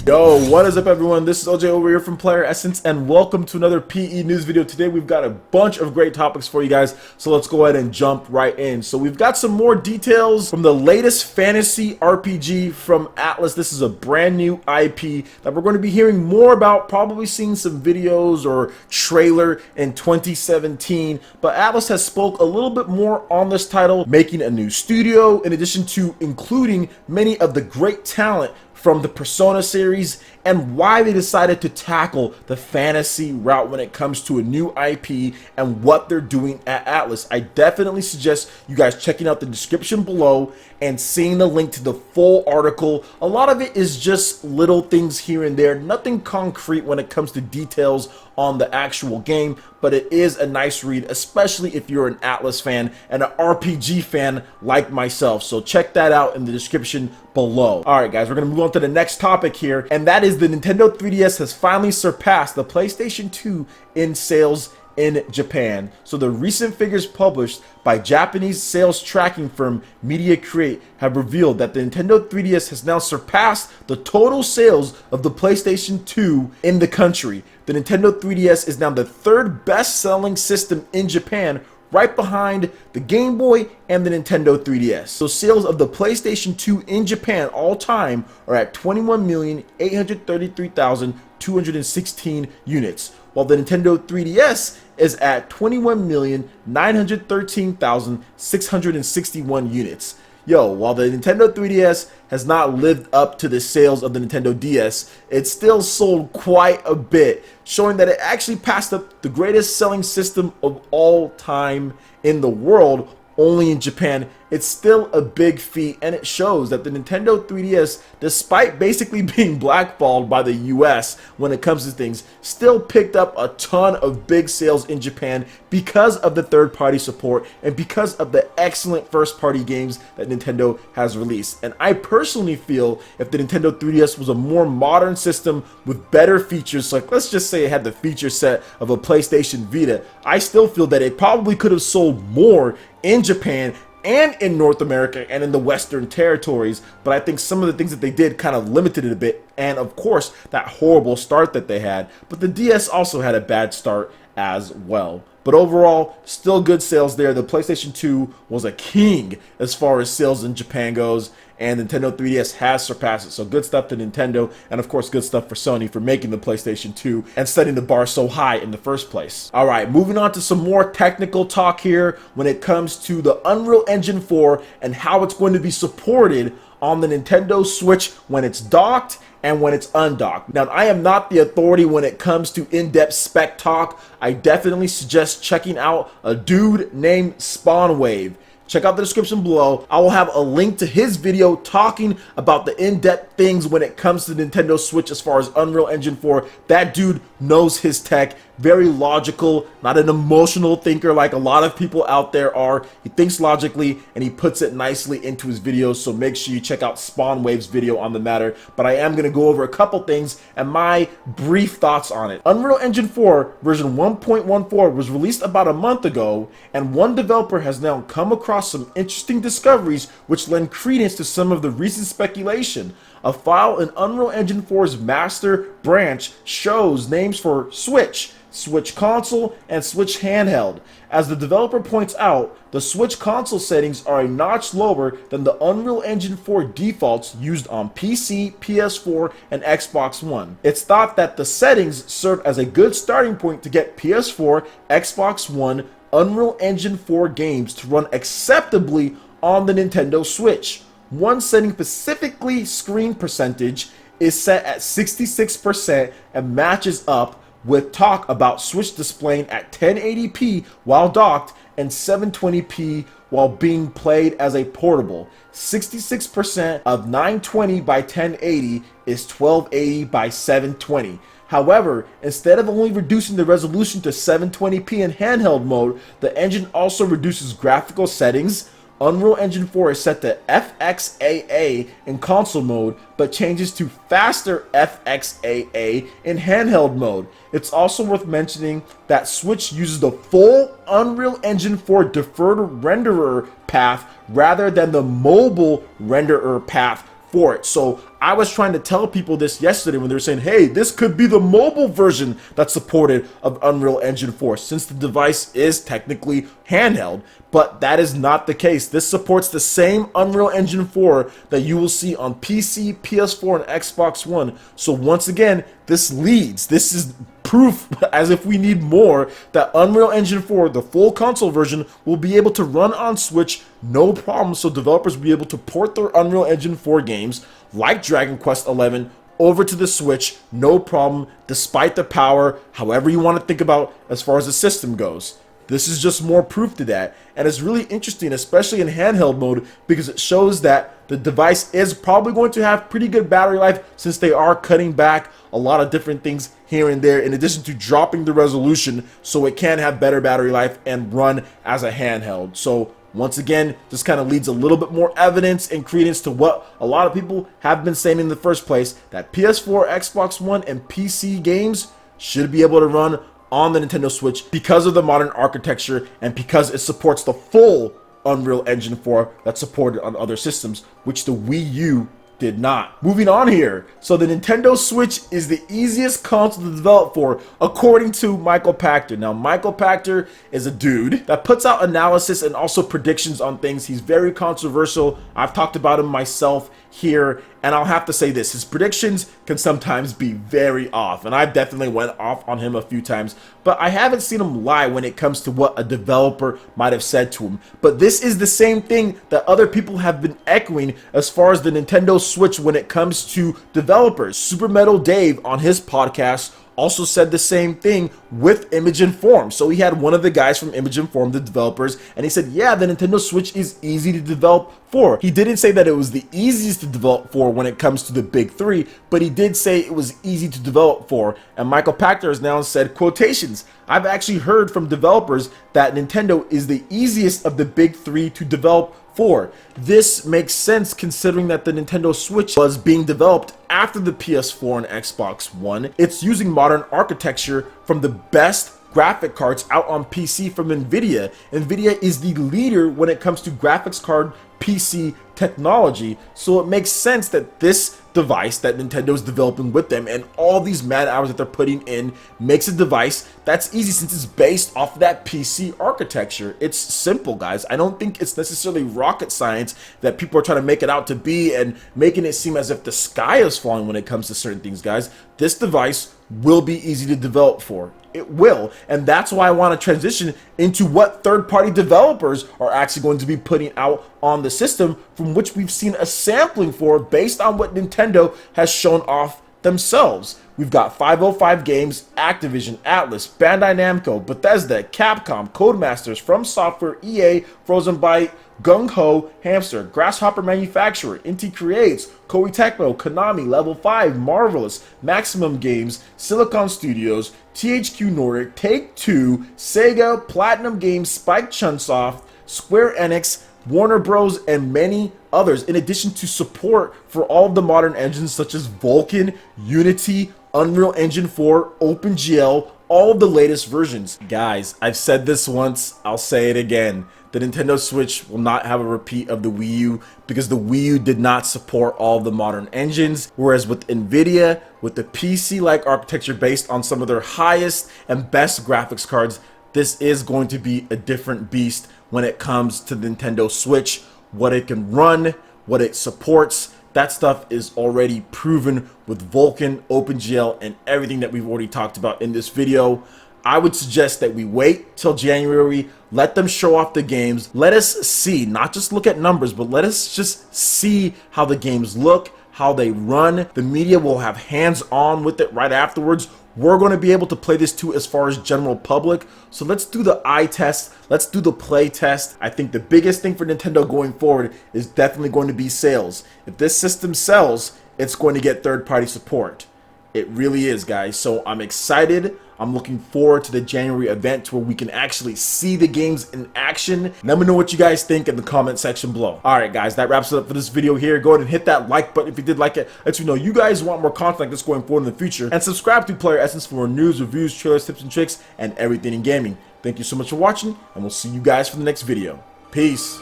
Yo, what is up everyone? This is OJ over here from PlayerEssence and welcome to another PE news video. Today we've got a bunch of great topics for you guys, so let's go ahead and jump right in. So we've got some more details from the latest fantasy RPG from Atlus. This is a brand new IP that we're going to be hearing more about, probably seeing some videos or trailer in 2017. But Atlus has spoke a little bit more on this title, making a new studio in addition to including many of the great talent from the Persona series and why they decided to tackle the fantasy route when it comes to a new IP and what they're doing at Atlus. I definitely suggest you guys checking out the description below and seeing the link to the full article. A lot of it is just little things here and there, nothing concrete when it comes to details on the actual game, but it is a nice read, especially if you're an Atlus fan and an RPG fan like myself. So check that out in the description below. Alright guys, we're going to move on to the next topic here, and that is the Nintendo 3DS has finally surpassed the PlayStation 2 in sales in Japan. So the recent figures published by Japanese sales tracking firm Media Create have revealed that the Nintendo 3DS has now surpassed the total sales of the PlayStation 2 in the country. The Nintendo 3DS is now the third best-selling system in Japan, right behind the Game Boy and the Nintendo 3DS. So sales of the PlayStation 2 in Japan all time are at 21,833,216 units, while the Nintendo 3DS is at 21,913,661 units. Yo, while the Nintendo 3DS has not lived up to the sales of the Nintendo DS, it still sold quite a bit, showing that it actually passed up the greatest selling system of all time in the world, only in Japan. It's still a big feat, and it shows that the Nintendo 3DS, despite basically being blackballed by the US when it comes to things, still picked up a ton of big sales in Japan because of the third-party support and because of the excellent first-party games that Nintendo has released. And I personally feel if the Nintendo 3DS was a more modern system with better features, like let's just say it had the feature set of a PlayStation Vita, I still feel that it probably could have sold more in Japan and in North America and in the Western territories, but I think some of the things that they did kind of limited it a bit, and of course that horrible start that they had. But the DS also had a bad start as well. But overall, still good sales there. The PlayStation 2 was a king as far as sales in Japan goes, and Nintendo 3DS has surpassed it. So good stuff to Nintendo, and of course good stuff for Sony for making the PlayStation 2 and setting the bar so high in the first place. Alright, moving on to some more technical talk here when it comes to the Unreal Engine 4 and how it's going to be supported on the Nintendo Switch when it's docked and when it's undocked. Now, I am not the authority when it comes to in-depth spec talk. I definitely suggest checking out a dude named Spawnwave. Check out the description below. I will have a link to his video talking about the in-depth things when it comes to the Nintendo Switch as far as Unreal Engine 4. That dude knows his tech. Very logical, not an emotional thinker like a lot of people out there are. He thinks logically and he puts it nicely into his videos, so make sure you check out Spawnwave's video on the matter. But I am going to go over a couple things and my brief thoughts on it. Unreal Engine 4 version 1.14 was released about a month ago, and one developer has now come across some interesting discoveries which lend credence to some of the recent speculation. A file in Unreal Engine 4's master branch shows names for Switch, Switch Console, and Switch Handheld. As the developer points out, the Switch Console settings are a notch lower than the Unreal Engine 4 defaults used on PC, PS4, and Xbox One. It's thought that the settings serve as a good starting point to get PS4, Xbox One, Unreal Engine 4 games to run acceptably on the Nintendo Switch. One setting, specifically screen percentage, is set at 66% and matches up with talk about Switch displaying at 1080p while docked and 720p while being played as a portable. 66% of 920 by 1080 is 1280 by 720. However, instead of only reducing the resolution to 720p in handheld mode, the engine also reduces graphical settings. Unreal Engine 4 is set to FXAA in console mode, but changes to faster FXAA in handheld mode. It's also worth mentioning that Switch uses the full Unreal Engine 4 deferred renderer path rather than the mobile renderer path for it. So I was trying to tell people this yesterday when they were saying, hey, this could be the mobile version that's supported of Unreal Engine 4, since the device is technically handheld. But that is not the case. This supports the same Unreal Engine 4 that you will see on PC, PS4, and Xbox One. So once again, this is proof, as if we need more, that Unreal Engine 4, the full console version, will be able to run on Switch no problem. So developers will be able to port their Unreal Engine 4 games like Dragon Quest XI over to the Switch no problem, despite the power, however you want to think about as far as the system goes. This is just more proof to that, and it's really interesting, especially in handheld mode, because it shows that the device is probably going to have pretty good battery life, since they are cutting back a lot of different things here and there, in addition to dropping the resolution so it can have better battery life and run as a handheld. So once again, this kind of leads a little bit more evidence and credence to what a lot of people have been saying in the first place, that PS4, Xbox One, and PC games should be able to run on the Nintendo Switch because of the modern architecture and because it supports the full Unreal Engine 4 that's supported on other systems, which the Wii U did not. Moving on here. So the Nintendo Switch is the easiest console to develop for, according to Michael Pachter. Now, Michael Pachter is a dude that puts out analysis and also predictions on things. He's very controversial. I've talked about him myself here, and I'll have to say this: his predictions can sometimes be very off, and I've definitely went off on him a few times, but I haven't seen him lie when it comes to what a developer might have said to him. But this is the same thing that other people have been echoing as far as the Nintendo Switch when it comes to developers. Super Metal Dave on his podcast also said the same thing with Image Inform. So he had one of the guys from Image Inform, the developers, and he said, yeah, the Nintendo Switch is easy to develop for. He didn't say that it was the easiest to develop for when it comes to the big three, but he did say it was easy to develop for. And Michael Pachter has now said, quotations, I've actually heard from developers that Nintendo is the easiest of the big three to develop for. This makes sense considering that the Nintendo Switch was being developed after the PS4 and Xbox One. It's using modern architecture from the best graphic cards out on PC from Nvidia. Nvidia is the leader when it comes to graphics card PC technology, so it makes sense that this device that Nintendo is developing with them and all these mad hours that they're putting in makes a device that's easy, since it's based off of that PC architecture. It's simple, guys. I don't think it's necessarily rocket science that people are trying to make it out to be and making it seem as if the sky is falling when it comes to certain things, guys. This device will be easy to develop for. It will, and that's why I want to transition into what third-party developers are actually going to be putting out on the system, from which we've seen a sampling for based on what Nintendo has shown off themselves. We've got 505 Games, Activision, Atlus, Bandai Namco, Bethesda, Capcom, Codemasters, From Software, EA, Frozen Byte, Gung Ho, Hamster, Grasshopper Manufacturer, Inti Creates, Koei Tecmo, Konami, Level 5, Marvelous, Maximum Games, Silicon Studios, THQ Nordic, Take-Two, Sega, Platinum Games, Spike Chunsoft, Square Enix, Warner Bros, and many others, in addition to support for all of the modern engines such as Vulkan, Unity, Unreal Engine 4, OpenGL, all of the latest versions. Guys, I've said this once, I'll say it again. The Nintendo Switch will not have a repeat of the Wii U because the Wii U did not support all of the modern engines, whereas with Nvidia, with the PC-like architecture based on some of their highest and best graphics cards, this is going to be a different beast when it comes to the Nintendo Switch. What it can run, what it supports, that stuff is already proven with Vulkan, OpenGL, and everything that we've already talked about in this video. I would suggest that we wait till January, let them show off the games, let us see, not just look at numbers, but let us just see how the games look, how they run. The media will have hands-on with it right afterwards. We're going to be able to play this too as far as general public. So let's do the eye test. Let's do the play test. I think the biggest thing for Nintendo going forward is definitely going to be sales. If this system sells, it's going to get third-party support. It really is, guys. So I'm excited. I'm looking forward to the January event where we can actually see the games in action. Let me know what you guys think in the comment section below. Alright guys, that wraps it up for this video here. Go ahead and hit that like button if you did like it. Let me know you guys want more content like this going forward in the future. And subscribe to PlayerEssence for more news, reviews, trailers, tips, and tricks, and everything in gaming. Thank you so much for watching, and we'll see you guys for the next video. Peace.